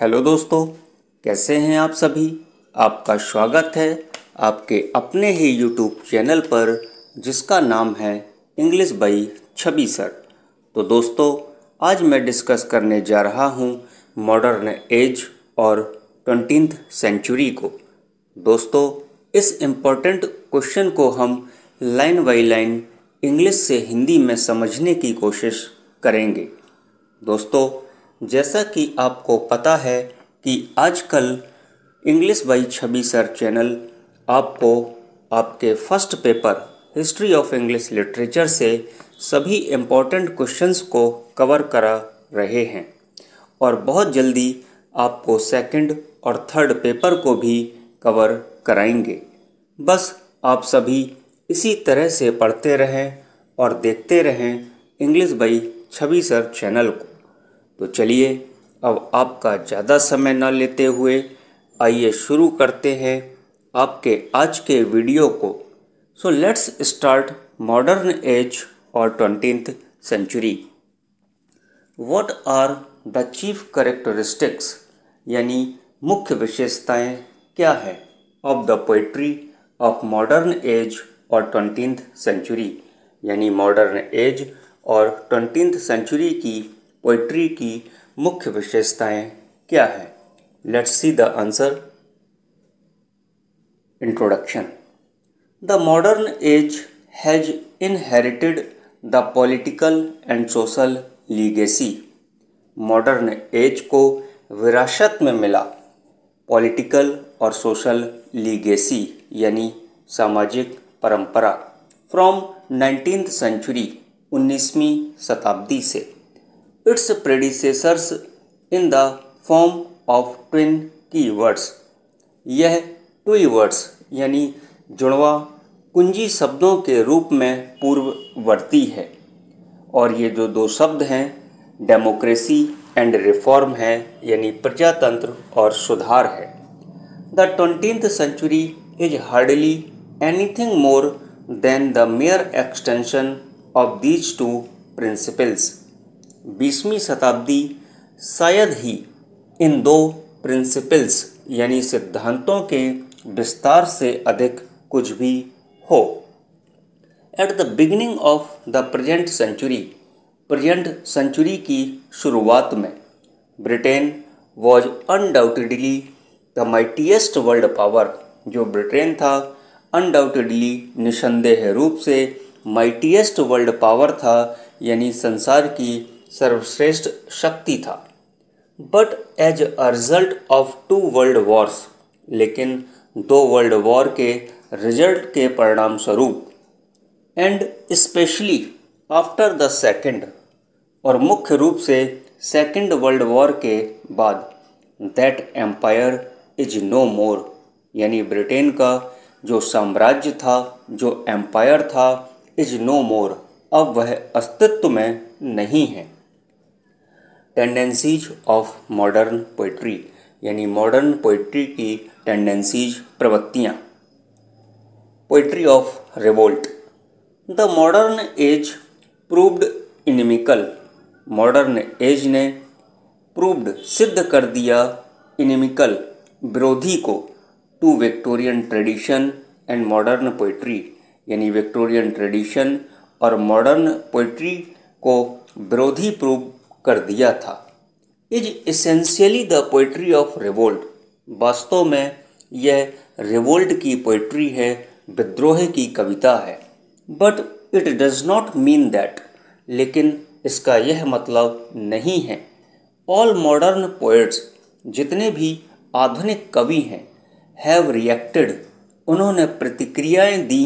Hello दोस्तों, कैसे हैं आप सभी। आपका स्वागत है आपके अपने ही यूट्यूब चैनल पर जिसका नाम है इंग्लिश बाई छवि सर। तो दोस्तों, आज मैं डिस्कस करने जा रहा हूं मॉडर्न एज और 20th सेंचुरी को। दोस्तों, इस इम्पोर्टेंट क्वेश्चन को हम लाइन बाई लाइन इंग्लिश से हिंदी में समझने की कोशिश करेंगे। दोस्तों, जैसा कि आपको पता है कि आजकल English by Chhavi sir channel आपको आपके first paper history of English literature से सभी इम्पोर्टेंट क्वेश्चंस को कवर करा रहे हैं और बहुत जल्दी आपको सेकंड और थर्ड पेपर को भी कवर कराएंगे। बस आप सभी इसी तरह से पढ़ते रहें और देखते रहें English by Chhavi sir channel को। तो चलिए, अब आपका ज़्यादा समय न लेते हुए आइए शुरू करते हैं आपके आज के वीडियो को। So let's start modern age और 20th century. What are the chief characteristics, यानी मुख्य विशेषताएं क्या है of the poetry of modern age और 20th सेंचुरी, यानी मॉडर्न एज और 20th सेंचुरी की पोइट्री की मुख्य विशेषताएं क्या है। Let's see the answer. Introduction. The modern as has inherited the political and social legacy. Modern age को विरासत में मिला पॉलिटिकल और सोशल लीगेसी, यानी सामाजिक परंपरा, फ्रॉम 19th सेंचुरी, 19वीं शताब्दी से। It's predecessors in the form of twin keywords. यह ट्वीवर्ड्स यानी जुड़वा कुंजी शब्दों के रूप में पूर्ववर्ती है, और ये जो दो शब्द हैं डेमोक्रेसी एंड रिफॉर्म है, यानी प्रजातंत्र और सुधार है। The 20th century is hardly anything more than the mere extension of these two principles. 20वीं शताब्दी शायद ही इन दो प्रिंसिपल्स यानी सिद्धांतों के विस्तार से अधिक कुछ भी हो। At the beginning of the present century की शुरुआत में Britain was undoubtedly the mightiest world power. जो ब्रिटेन था अनडाउटेडली निसंदेह रूप से माइटीएस्ट वर्ल्ड पावर था, यानी संसार की सर्वश्रेष्ठ शक्ति था। But as a result of 2 world wars, लेकिन 2 वर्ल्ड वॉर के रिजल्ट के परिणाम स्वरूप, and specially after the second, और मुख्य रूप से सेकंड वर्ल्ड वॉर के बाद, that empire is no more, यानी ब्रिटेन का जो साम्राज्य था, जो एम्पायर था, इज नो मोर, अब वह अस्तित्व में नहीं है। टेंडेंसीज ऑफ मॉडर्न पोइट्री, यानी मॉडर्न पोइट्री की टेंडेंसीज, प्रवृत्तियाँ। Poetry of revolt. The modern age proved inimical. Modern age ने प्रूव्ड सिद्ध कर दिया इनिमिकल विरोधी को to Victorian tradition and modern poetry, यानी विक्टोरियन ट्रेडिशन और मॉडर्न पोइट्री को विरोधी प्रूव कर दिया था। Is essentially the poetry of revolt. वास्तव में यह रिवोल्ट की पोइट्री है, विद्रोह की कविता है। But it does not mean that, लेकिन इसका यह मतलब नहीं है ऑल मॉडर्न पोएट्स, जितने भी आधुनिक कवि हैं, हैव रिएक्टेड, उन्होंने प्रतिक्रियाएं दी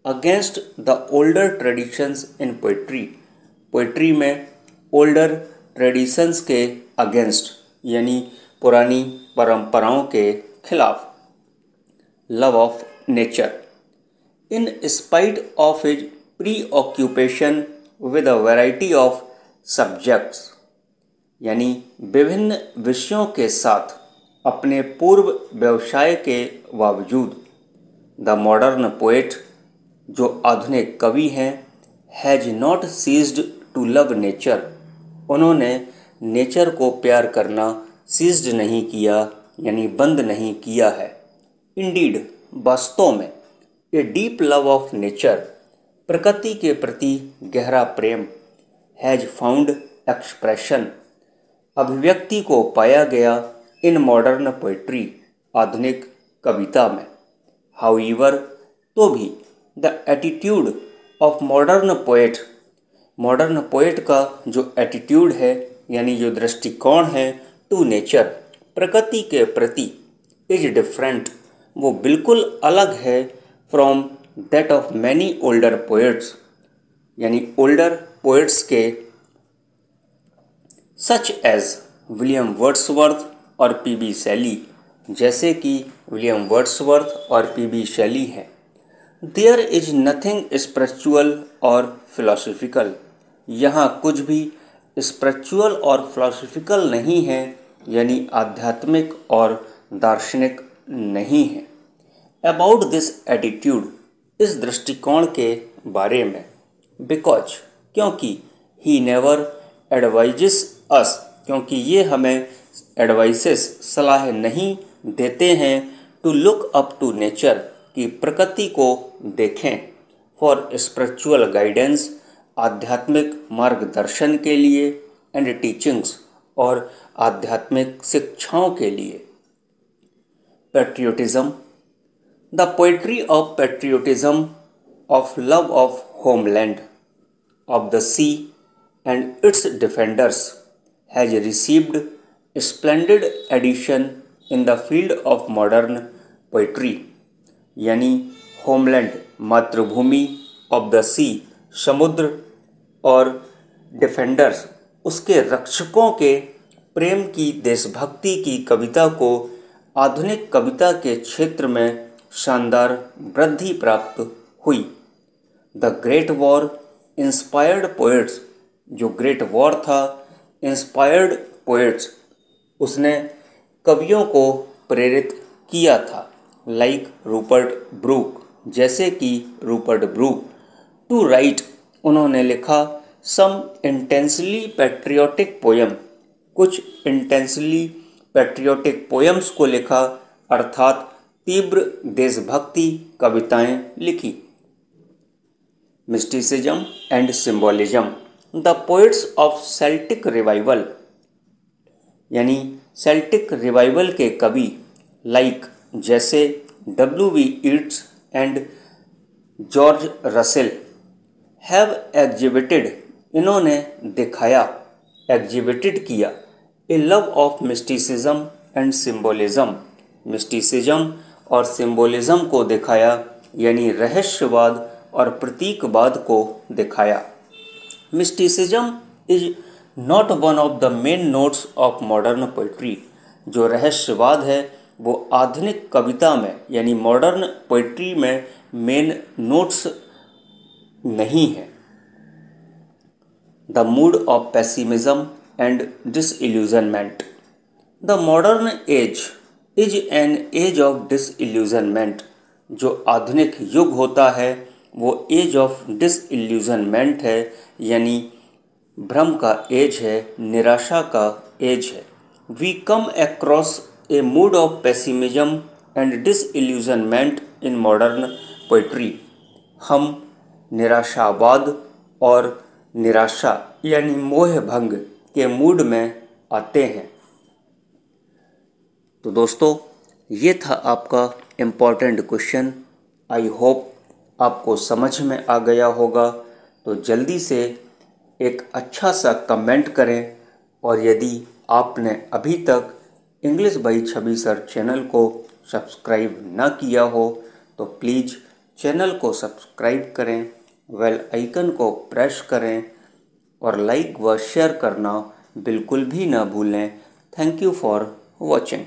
against the older traditions in poetry. Poetry में ओल्डर ट्रेडिशंस के अगेंस्ट, यानी पुरानी परंपराओं के खिलाफ। Love of nature. In spite of his preoccupation with a variety of subjects, यानी विभिन्न विषयों के साथ अपने पूर्व व्यवसाय के बावजूद, द मॉडर्न पोएट, जो आधुनिक कवि हैं, has not ceased to love nature, उन्होंने नेचर को प्यार करना सीज्ड नहीं किया यानी बंद नहीं किया है। इंडीड वास्तव में, a deep love of nature प्रकृति के प्रति गहरा प्रेम, हैज फाउंड एक्सप्रेशन अभिव्यक्ति को पाया गया, इन मॉडर्न पोइट्री आधुनिक कविता में। हाउएवर तो भी, the attitude of modern poet का जो एटीट्यूड है यानी जो दृष्टिकोण है टू नेचर प्रकृति के प्रति इज डिफरेंट वो बिल्कुल अलग है from that of many older poets यानी ओल्डर पोएट्स के, सच एज विलियम वर्ड्सवर्थ और पीबी शैली, जैसे कि विलियम वर्ड्सवर्थ और पीबी शैली हैं। देयर इज नथिंग स्पिरिचुअल और फिलोसफिकल, यहाँ कुछ भी स्पिरिचुअल और फिलोसफिकल नहीं है यानी आध्यात्मिक और दार्शनिक नहीं है। अबाउट दिस एटीट्यूड, इस दृष्टिकोण के बारे में, बिकॉज क्योंकि, ही नेवर एडवाइजेस अस क्योंकि ये हमें एडवाइसेस सलाह नहीं देते हैं to look up to nature कि प्रकृति को देखें, फॉर स्पिरिचुअल गाइडेंस आध्यात्मिक मार्गदर्शन के लिए, एंड टीचिंग्स और आध्यात्मिक शिक्षाओं के लिए। Patriotism, the poetry of patriotism of love of homeland, of the sea and its defenders has received splendid addition in the field of modern poetry, यानी होमलैंड मातृभूमि, ऑफ द सी समुद्र और defenders उसके रक्षकों के प्रेम की देशभक्ति की कविता को आधुनिक कविता के क्षेत्र में शानदार वृद्धि प्राप्त हुई। The great war inspired poets, जो ग्रेट वॉर था इंस्पायर्ड पोएट्स उसने कवियों को प्रेरित किया था, लाइक रूपर्ट ब्रूक, जैसे कि रूपर्ट ब्रूक, टू राइट उन्होंने लिखा सम इंटेंसली पैट्रियोटिक पोयम, कुछ इंटेंसली पैट्रियोटिक पोयम्स को लिखा अर्थात तीव्र देशभक्ति कविताएं लिखी। Mysticism and symbolism, the poets of Celtic revival, यानी सेल्टिक रिवाइवल के कवि, लाइक जैसे W.B. Yeats and George Russell, have exhibited इन्होंने दिखाया, एग्जिबिटेड किया, a love of mysticism and symbolism, mysticism और सिंबोलिज्म को दिखाया यानी रहस्यवाद और प्रतीकवाद को दिखाया। Mysticism is not one of the main notes of modern poetry, जो रहस्यवाद है वो आधुनिक कविता में यानी मॉडर्न पोइट्री में मेन नोट्स नहीं है। The mood of pessimism and disillusionment, the modern age is an age of disillusionment, जो आधुनिक युग होता है वो एज ऑफ डिसइल्यूजनमेंट है यानी भ्रम का एज है, निराशा का एज है। We come across a mood of pessimism and disillusionment in modern poetry, हम निराशावाद और निराशा यानी मोह भंग के मूड में आते हैं। तो दोस्तों ये था आपका इम्पॉर्टेंट क्वेश्चन, आई होप आपको समझ में आ गया होगा। तो जल्दी से एक अच्छा सा कमेंट करें और यदि आपने अभी तक English by Chhavi sir channel को सब्सक्राइब ना किया हो तो प्लीज़ चैनल को सब्सक्राइब करें, बेल आइकन को प्रेस करें और लाइक व शेयर करना बिल्कुल भी ना भूलें। Thank you for watching.